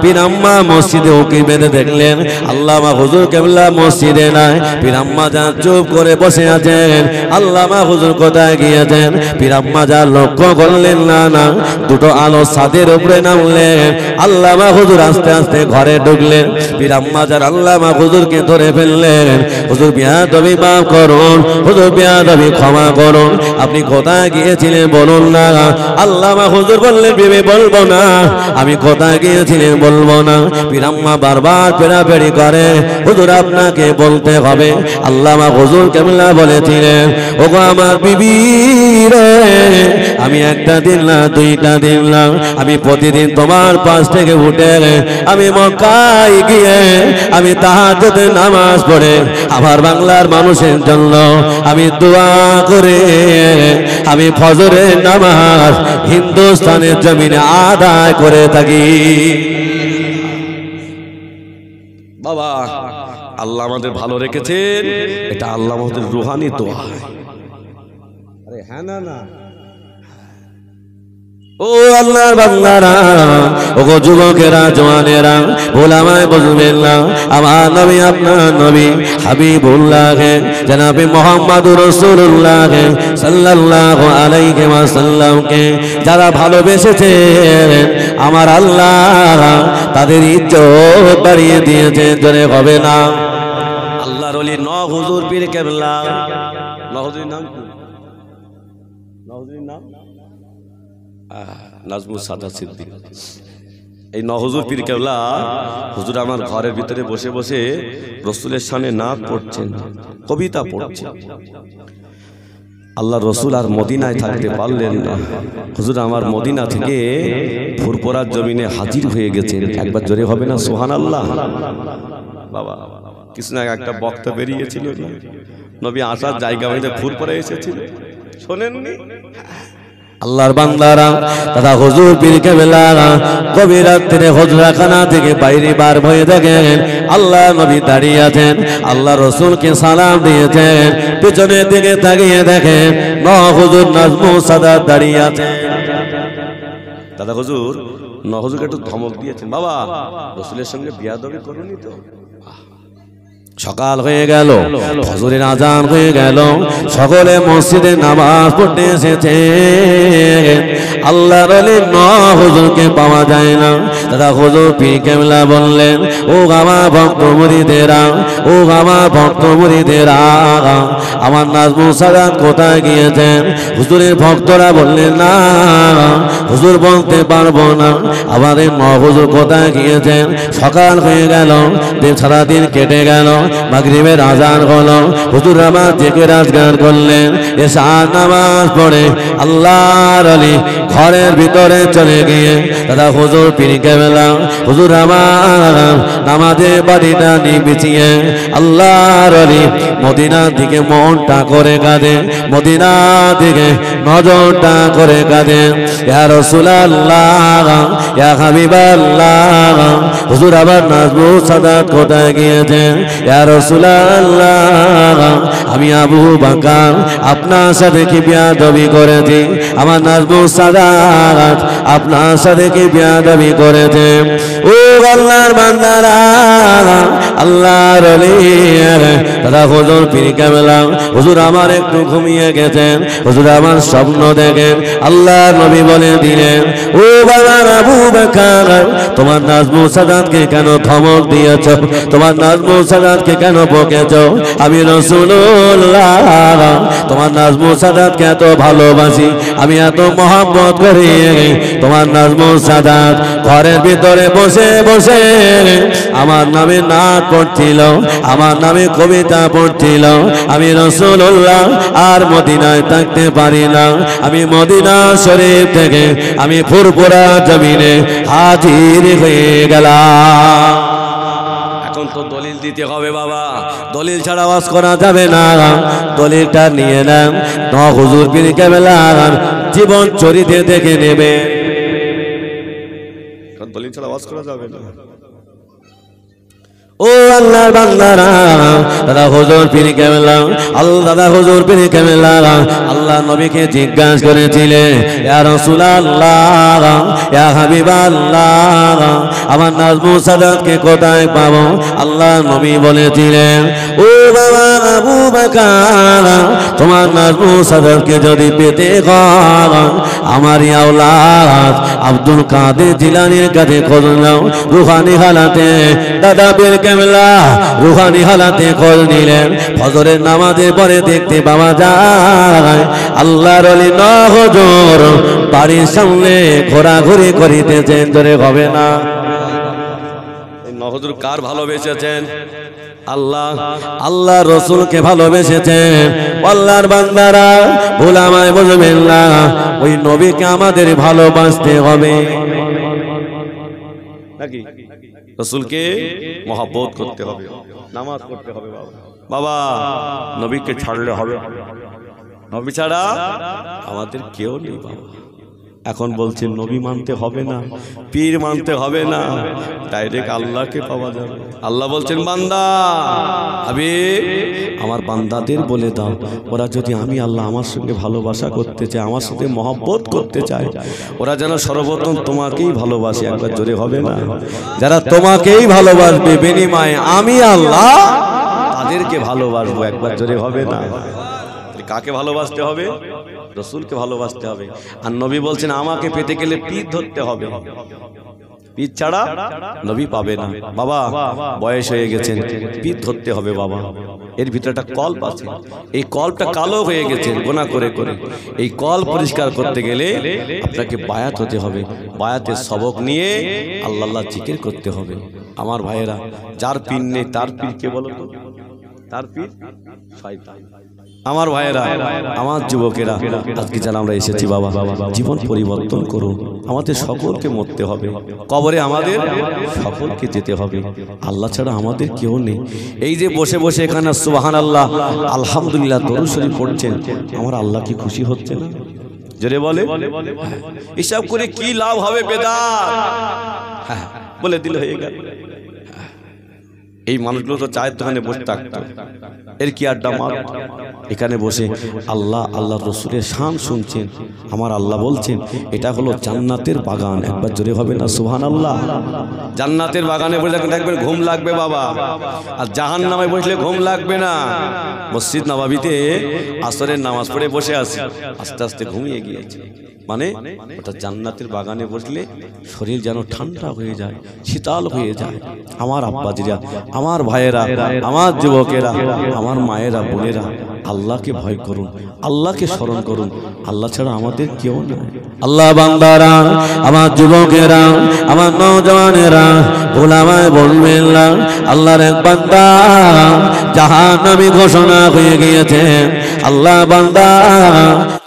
পীর আম্মা মসজিদে উকি বেঁধে দেখলেন আল্লামা হুজুর কেবলা মসজিদে নাই। পীর আম্মা জান চুপ করে বসে আছেন, আল্লামা হুজুর কোথায় গিয়েছেন? পীর আম্মা জান লক্ষ্য করলেন না। দুটো আলো সাদে উপরে নামলেন, আল্লামা হুজুর আস্তে আস্তে ঘরে ঢুকলেন। পীর আম্মা জান আল্লামা হুজুরকে ধরে ফেললেন, হুজুর বিয়াদবি মাফ করুন, হুজুর বিয়াদবি ক্ষমা করুন, আপনি কোথায় গিয়েছিলেন বলুন না। আল্লামা হুজুর বললেন, বিবি বলবো না, আমি কোথায় গিয়েছিলেন বলবো না। পীর আম্মা বারবার পেড়াপেড়ি করে, হুজুর আপনাকে বলতে হবে। আল্লামা হুজুর কেমলা বলেছিলেন, ওগো আমার বিবি রে, আমি একটা দিন না দুইটা দিন না, আমি প্রতিদিন তোমার পাশ থেকে উঠে আমি মক্কায় গিয়ে আমি তাহাজ্জুদের নামাজ পড়ে আমার বাংলার মানুষের জন্য আমি দোয়া করে আমি ফজরের নামাজ হিন্দুস্তানের জমিনে আদায় করে থাকি। বাবা আল্লাহ আমাদের ভালো রেখেছেন, এটা আল্লাহ আমাদের রুহানি দোয়া। আরে হ্যাঁ না না? ও আল্লাহর বান্দারা, ওগো যুবকেরা, জওয়ানেরা, ওলামায়ে বুঝবেন না, আমার নবী আপনার নবী হাবিবুল্লাহ জনাবে মুহাম্মদুর রাসূলুল্লাহ সাল্লাল্লাহু আলাইহি ওয়াসাল্লামকে যারা ভালোবেসেছেন আমার আল্লাহ তাদের ইজ্জত বাড়িয়ে দিয়েছেন, জোরে হবে না? আল্লাহর ওলি নওয়াজ হুজুর পীর কেবলা, নওয়াজ হুজুরের নাম কি? নওয়াজ হুজুরের নাম নাজমুল সাদাত সিদ্দিক। এই নহুজুর পীর কেবলা হুজুর আমার ঘরের ভিতরে বসে বসে রসুলের সামনে নাত পড়ছেন, কবিতা পড়ছেন। আল্লাহ রসুল আর মদিনায় থাকতে পারলেন না, হুজুর আমার মদিনা থেকে ফুরফুরার জমিনে হাজির হয়ে গেছেন। একবার জোরে হবে না সুবহানাল্লাহ? বাবা কিছু আগে একটা বক্তা বেরিয়েছিল, নবী আসার জায়গা হইতে ফুরফুরা এসেছিল, শোনেননি? আল্লাহর বান্দারা, দাদা হুজুর পীর কেবলা গভীর রাত্রে হুজরাখানা থেকে বাইরে বার হয়ে দেখেন আল্লাহ নবী দাঁড়িয়ে আছেন, আল্লাহ রসুলকে সালাম দিয়েছেন। পিছনের দিকে তাকিয়ে দেখেন হুজুর নাজমুল সাদাত দাঁড়িয়ে আছেন। দাদা হুজুর হুজুরকে একটু ধমক দিয়েছেন, বাবা রসুলের সঙ্গে বিয়াদবি করুনি তো। সকাল হয়ে গেল, ফজরের আজান হয়ে গেল, সকলে মসজিদে নামাজ পড়তে এসেছে। আল্লাহর ওলি হুজুরকে পাওয়া যায় না। দাদা হুজুর পীর কেবলা বললেন, ও আমার ভক্ত মুরিদেরা, ও আমার ভক্ত মুরিদেরা, আমার নাজমুল সাদাত কোথায় গিয়েছেন? হুজুরের ভক্তরা বললেন, না হুজুর বলতে পারবো না, আমাদের হুজুর কোথায় গিয়েছেন? সকাল হয়ে গেল, সারাদিন কেটে গেল, মাগরিবের আজান হলো, হুজুর আমার জেগে রাজগান করলেন। এশার নামাজ পড়ে আল্লাহর ওলি ঘরের ভিতরে চলে গিয়ে দাদা হুজুর পীর কেবলা হুজুর আমার নামাজে বাড়িটা নিবিছিয়ে আল্লাহর ওলি মদিনার দিকে মনটা করে কাঁদে, মদিনার দিকে নজরটা করে কাঁদে। ইয়া রাসূলুল্লাহ ইয়া হাবিবাল্লাহ, হুজুর আবার নাজমুল সাদাত কোথায় গিয়েছেন? ইয়া রাসূলুল্লাহ আমি আবু বকর আপনার সাথে কি বেয়াদবি করেছি? আমার নাজমুল সাদাত আপনার সাথে কি বেয়াদবি করেছে? ও আল্লাহর বান্দারা, আল্লাহর ওলি দাদা হুজুর পীর কেবলা হুজুর আমার একটু ঘুমিয়ে গেছেন। হুজুর আমার স্বপ্ন দেখেন আল্লাহর নবী বলে দিলেন, ও বাবা আবু বকর তোমার নাজমুল সাদাতকে কেন ধমক দিয়েছ? তোমার নাজমুল সাদাতকে কেন বকেছ? আমি রাসূলুল্লাহ তোমার নাজমুল সাদাতকে এত ভালোবাসি, আমি এত মহব্বত করি। তোমার নাজমুল সাদাত ঘরের ভিতরে বসে বসে আমার নামে নাচ পড়ছিল, আমার নামে কবিতা পড়ছিল। আমি রাসূলুল্লাহ আর মদিনায় থাকতে পারি না, আমি মদিনা শরীফ থেকে আমি ফুরফুরা জমিনে হাজির হয়ে গেলাম। এখন তো দলিল দিতে হবে বাবা, দলিল ছাড়া ওয়াজ করা যাবে না। দলিলটা নিয়ে নেন, হুজুর পীর কেবলা জীবন চরিত্রে দেখে নেবে। দলিল ছাড়া ওয়াজ করা যাবে না। ও আল্লাহর বান্দারা, দাদা হুজুর পীর কেবলা দাদা হুজুর পীর কেবলা আল্লাহ নবীকে জিজ্ঞাসা করেছিলেন, ইয়া রাসূলুল্লাহ ইয়া হাবিবাল্লাহ আমার নাজমুল সাদাতকে কোথায় পাবো? আল্লাহ নবী বলেছিলেন, ও বাবা আবু বকর তোমার নাজমুল সাদাতকে যদি পেতে হয় আমার আওলাদ আব্দুল কাদের জিলানীর কাছে খোঁজ নাও। রুহানি হালাতে দাদা পীর কেবলা রুহানি হালাতে খোঁজ নিলেন। ফজরের নামাজের পরে দেখতে পাওয়া যায় আল্লাহর ওলি হুজুর বাড়ির সামনে ঘোরাঘুরি করিতেছেন। জোরে হবে না? হুজুর কার ভালোবেসেছেন? আল্লাহ আল্লাহ রসুলকে ভালোবেসেছেন। আল্লাহর বান্দারা ভুল আমায় বুঝবেন না, ওই নবীকে আমাদের ভালোবাসতে হবে নাকি? রসুলকে মহব্বত করতে হবে, নামাজ পড়তে হবে বাবা। নবীকে ছাড়লে হবে? নবী ছাড়া আমাদের কেউ নেই বাবা। এখন বলছেন নবী মানতে হবে না, পীর মানতে হবে না, ডাইরেক্ট আল্লাহকে পাওয়া যাবে। আল্লাহ বলছেন, বান্দা হাবিব আমার বান্দাদের বলে দাও, ওরা যদি আমি আল্লাহ আমার সঙ্গে ভালোবাসা করতে চায়, আমার সাথে মহব্বত করতে চায়, ওরা যেন সর্বপ্রথম তোমাকেই ভালোবাসে। একবার জোরে হবে না? যারা তোমাকেই ভালোবাসবে বিনিময়ে আমি আল্লাহ তাদেরকে ভালোবাসবো। একবার জোরে হবে না? কাকে ভালোবাসতে হবে? রসুলকে ভালোবাসতে হবে। আর নবী বলছেন আমাকে পেতে গেলে পীর ধরতে হবে, পীর ছাড়া নবী পাবে না। বাবা বয়স হয়ে গেছেন, পীর ধরতে হবে বাবা। এর ভিতরে একটা কল্প আছে, এই কল্পটা কালো হয়ে গেছে গোনা করে করে। এই কল্প পরিষ্কার করতে গেলে আপনাকে বায়াত হতে হবে, বায়াতের সবক নিয়ে আল্লাহ আল্লাহ জিকির করতে হবে। আমার ভাইয়েরা, যার পীর নেই তার পীর কে বলো তো? তার পীর শয়তান। আমার ভাইয়েরা, আমার যুবকেরা, আজকে যারা আমরা এসেছি বাবা, জীবন পরিবর্তন করুন। আমাদের সকলকে মরতে হবে, কবরে আমাদের সকলকে যেতে হবে। আল্লাহ ছাড়া আমাদের কেউ নেই। এই যে বসে বসে এখানে সুবহানাল্লাহ আলহামদুলিল্লাহ দরুদ শরীফ পড়ছেন, আমার আল্লাহ কি খুশি হচ্ছে না? জোরে বলে, হিসাব করে কি লাভ হবে? বেদাত হ্যাঁ বলে দিল হয়ে গেল। এই মানুষগুলো তো চায়ের দোকানে বসে থাকতো, এর কি আড্ডা মার? এখানে বসে আল্লাহ আল্লাহর রসুলের শান শুনছেন। আমার আল্লাহ বলছেন এটা হলো জান্নাতের বাগান। একবার জোরে হবে না সুবহানাল্লাহ? জান্নাতের বাগানে বসে দেখবেন ঘুম লাগবে বাবা, আর জাহান্নামে বসলে ঘুম লাগবে না। মসজিদ নববীতে আসরের নামাজ পড়ে বসে আছি, আস্তে আস্তে ঘুমিয়ে গিয়েছে। মানে ওটা জান্নাতের বাগানে বসলে শরীর যেন ঠান্ডা হয়ে যায়, শীতল হয়ে যায়। আমার আব্বাজিরা আমার ভাইয়েরা, আমার যুবকেরা, আমার মায়েরা, বোনেরা, আল্লাহকে ভয় করুন, আল্লাহকে স্মরণ করুন। আল্লাহ ছাড়া আমাদের কেউ নয়। আল্লাহ বান্দারা, আমার যুবকেরা, আমার নওজওয়ানেরা, ভোলামায় বলবেন না, আল্লাহর এক বান্দা জাহান্নামী ঘোষণা হয়ে গিয়েছে। আল্লাহ বান্দা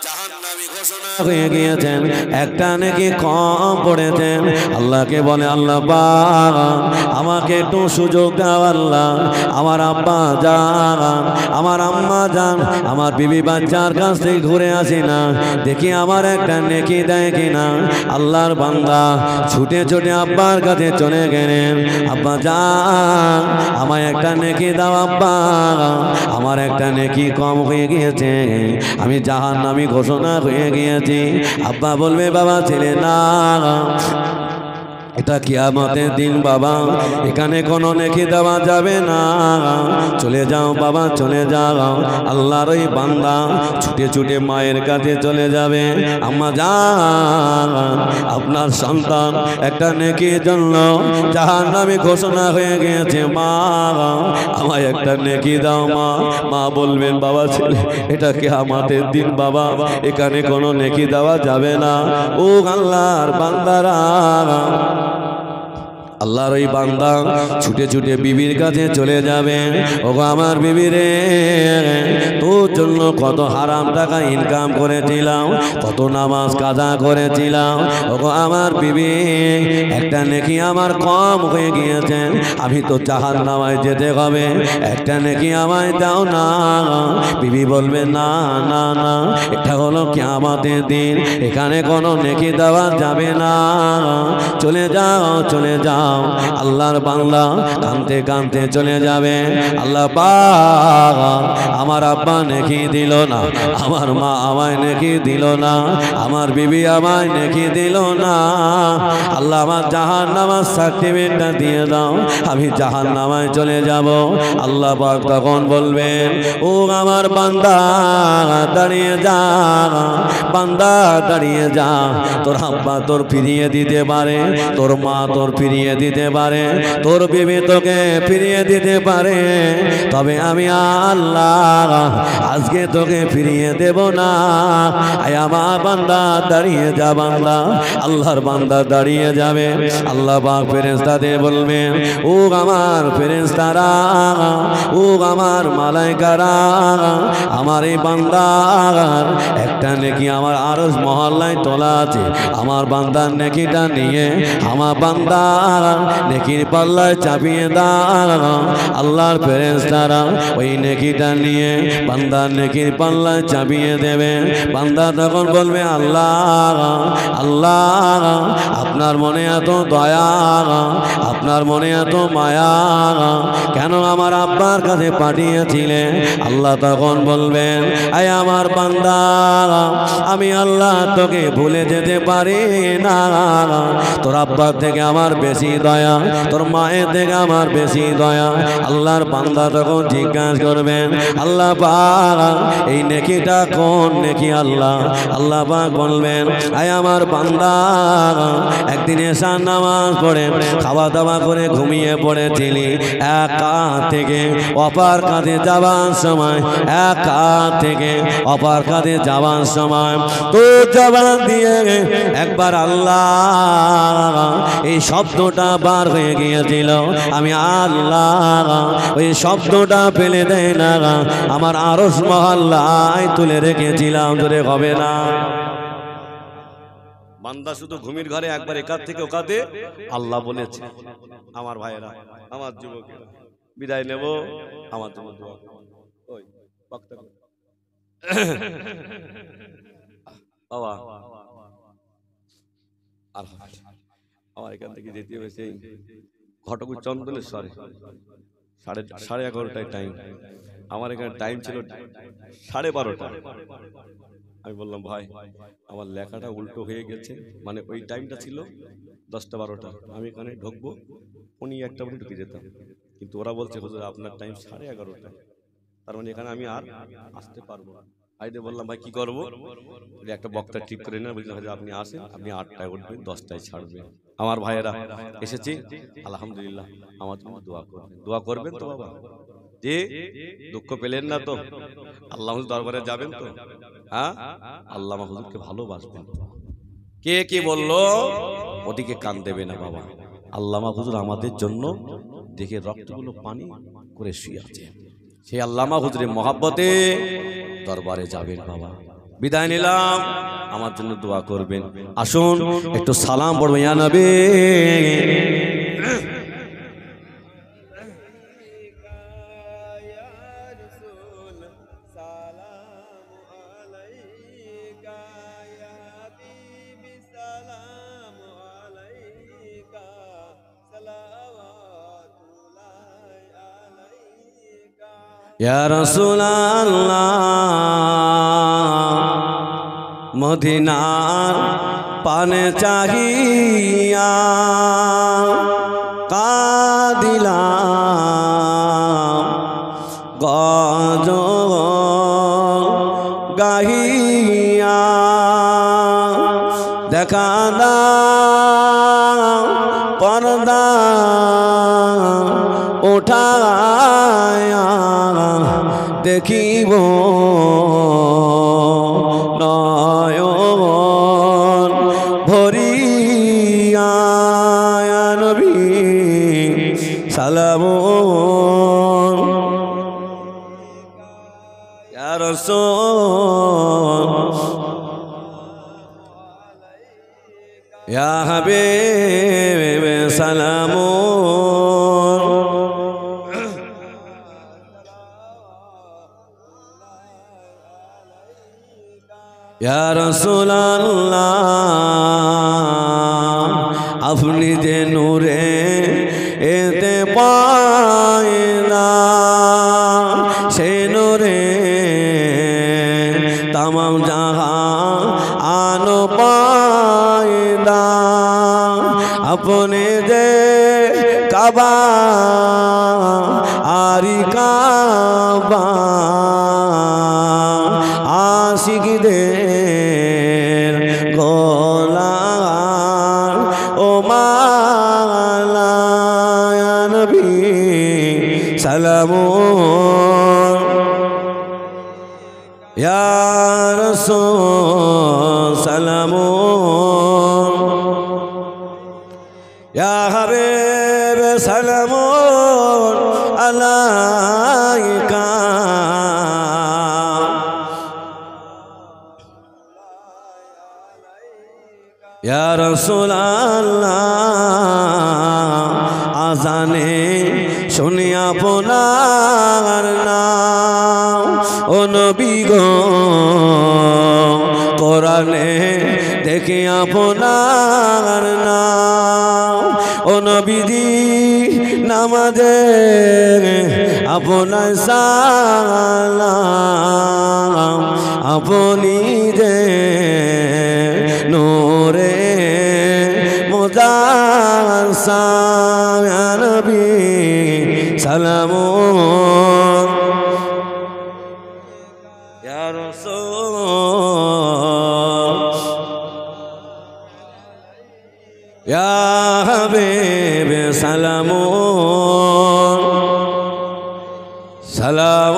জাহান্নামী ঘোষণা হয়ে গিয়েছেন, একটা নাকি কম পড়েছেন। আল্লাহকে বলে, আল্লাহ পাক আমাকে একটু সুযোগ দাও আল্লাহ। আমার আব্বা জান, আমার আম্মা জান, আমার বিবি বাচ্চার কাছ থেকে ঘুরে আসি না, দেখি আমার একটা নেকি দেয় কিনা। আল্লাহর বান্দা ছুটে ছুটে আব্বার কাছে চলে গেলেন, আব্বা জান আমায় একটা নেকি দাও আব্বা, আমার একটা নেকি কম হয়ে গিয়েছে, আমি জাহান্নামী ঘোষণা হয়ে গিয়েছি। আব্বা বলবে, বাবা ছেলে না, এটা কিয়ামতের দিন বাবা, এখানে কোনো নেকি দেওয়া যাবে না, চলে যাও বাবা চলে যাও। আল্লাহর ওই বান্দা ছুটে ছুটে মায়ের কাছে চলে যাবে, আম্মা জান আপনার সন্তান একটা নেকির জন্য জাহান্নামী ঘোষণা হয়ে গিয়েছে, মা আমায় একটা নেকি দাও মা। মা বলবেন, বাবা ছেলে এটা কিয়ামতের দিন বাবা, এখানে কোনো নেকি দেওয়া যাবে না। ও আল্লাহর বান্দারা, আল্লাহর ওই বান্দা ছুটে ছুটে বিবির কাছে চলে যাবে, ওগো আমার বিবি রে, তোর জন্য কত হারাম টাকা ইনকাম করেছিলাম, কত নামাজ কাজা করেছিলাম, ওগো আমার বিবি একটা নেকি আমার কম হয়ে গিয়েছে, আমি তো জাহান্নামে যেতে হবে, একটা নেকি আমায় দাও না। বিবি বলবে, না না না, এটা হলো কিয়ামতের দিন, এখানে কোনো নেকি দেওয়া যাবে না, চলে যাও চলে যাও। আল্লাহর বান্দা কাঁদতে কাঁদতে চলে যাবে। আল্লাহ পাক আমার আব্বা নেকি দিল না, আমার মা আমায় নেকি দিল না, আমার বিবি আমায় নেকি দিল না, আল্লাহ আমার জাহান্নামের সার্টিফিকেটটা দিয়ে দাও, আমি জাহান্নামে চলে যাব। আল্লাহ পাক তখন বলবেন, ও আমার বান্দা দাঁড়িয়ে যা, বান্দা দাঁড়িয়ে যা, তোর আব্বা তোর ফিরিয়ে দিতে পারে, তোর মা তোর ফিরিয়ে দিতে পারে, তোর বিবি তোকে ফিরিয়ে দিতে পারে, তবে আমি আল্লাহ আজকে তোকে ফিরিয়ে দেব না। আয় আমার বান্দা দাঁড়িয়ে যা বান্দা। আল্লাহর বান্দা দাঁড়িয়ে যাবে। আল্লাহ পাক ফেরেশতাদের বলবেন, ও আমার ফেরেশতারা, ও আমার মালায়েকারা, আমার এই বান্দার একটা নেকি আমার আরশ মহল্লায় তোলা আছে, আমার বান্দার নেকিটা নিয়ে আমার বান্দার নেকির পাল্লায় চাপিয়ে দাও। আল্লাহর ফেরেশতারা ওই নেকিটা নিয়ে বান্দার নেকির পাল্লায় চাপিয়ে দেবে। বান্দা তখন বলবে, আল্লাহ আল্লাহ আপনার মনে এত দয়া, আপনার মনে এত মায়া, কেন আমার আব্বার কাছে পাঠিয়েছিলেন? আল্লাহ তখন বলবেন, আয় আমার বান্দা, আমি আল্লাহ তোকে ভুলে যেতে পারি না, তোর আব্বার থেকে আমার বেশি দয়া, তোর মায়ের থেকে আমার বেশি দয়া। আল্লাহর বান্দা তখন জিজ্ঞাসা করবেন, আল্লাহ পাক এই নেকিটা কোন নেকি আল্লাহ? আল্লাহ পাক বলবেন, আয় আমার বান্দা, একদিন এশার নামাজ পড়ে খাওয়া দাওয়া করে ঘুমিয়ে পড়েছিলি, এক কাঁধ থেকে অপার কাঁধে যাবার সময়, এক কাঁধ থেকে অপার কাঁধে যাবার সময় তো জবান দিয়ে একবার আল্লাহ এই শব্দটা বার হয়ে গিয়েছিল, আমি আল্লাহ ওই শব্দটা ফেলে দেয় না, আমার আরশ মহল্লায় তুলে রেখেছিলাম, জোরে হবে না। বান্দা শুধু ঘুমির ঘরে একবার একাত থেকে ওকাতে আল্লাহ বলেছে। আমার ভাইয়েরা, আমার যুবকেরা, বিদায় নেব। আমার জন্য দোয়া করুন। ওই বক্তা বাবা, আর আমার এখান থেকে যেতে হবে সেই ঘটকুর চন্দনেশ্বরে, 11:30টায় টাইম। আমার এখানে টাইম ছিল 12:30টা। আমি বললাম, ভাই আমার লেখাটা উল্টো হয়ে গেছে, মানে ওই টাইমটা ছিল 10টা-12টা, আমি এখানে ঢুকবো 1:15 ঢুকে যেতাম, কিন্তু ওরা বলছে হুজুর আপনার টাইম 11:30, তার মানে এখানে আমি আর আসতে পারবো না। ভাইদের বললাম ভাই কি করবো, একটা বক্তা ঠিক করে না, বললাম আপনি আসেন, আপনি 8টায় উঠবেন 10টায় ছাড়বেন। আমার ভাইয়েরা এসেছে, আলহামদুলিল্লাহ, আমার জন্য দোয়া করবেন, দোয়া করবেন তো বাবা, যে দুঃখ পেলেন না তো, আল্লাহ দরবারে যাবেন তো, হ্যাঁ আল্লাহ হুজুরকে ভালোবাসবেন। কে কি বললো ওদিকে কান দেবে না বাবা, আল্লামা হুজুর আমাদের জন্য দেখে রক্তগুলো পানি করে শুয়ে আছে, সেই আল্লামা হুজুরের মহাব্বতে দরবারে যাবেন বাবা। বিদায় নিলাম, আমার জন্য দোয়া করবেন। আসুন একটু সালাম পড়বেন ইয়া নবী। ইয়া রাসূলুল্লাহ মদিনার পানে চাহিয়া কাদিলাম গজল গাহিয়া, দেখা দাও পর্দা উঠায়া দেখিব নয়ন ভরিয়া, নবী সালাম ইয়া রাসূল ইয়া হাবিব সালাম ইয়া রাসূলুল্লাহ, আপনি যে নূরে এতে পায়না, সে নূরে তামাম জাহান পায়না, আপনি যে কাবা আরি কাবা আশিকদের গোলাম ও মাওলা, ইয়া নবী সালাম ইয়া রাসূল সালাম ইয়া হাবিব সালাম আলাইকা, ইয়া রাসূলুল্লাহ আজানে শুনি আপনার নাম, ও নবী গো কোরআনে দেখি আপনার নাম, ও নবীজি নামাজে আপনার সালাম, আপনি যে নূরে মুজাসসাম, ইয়া নবী সালাম ইয়া রাসূল ইয়া হাবিব সালাম সালাম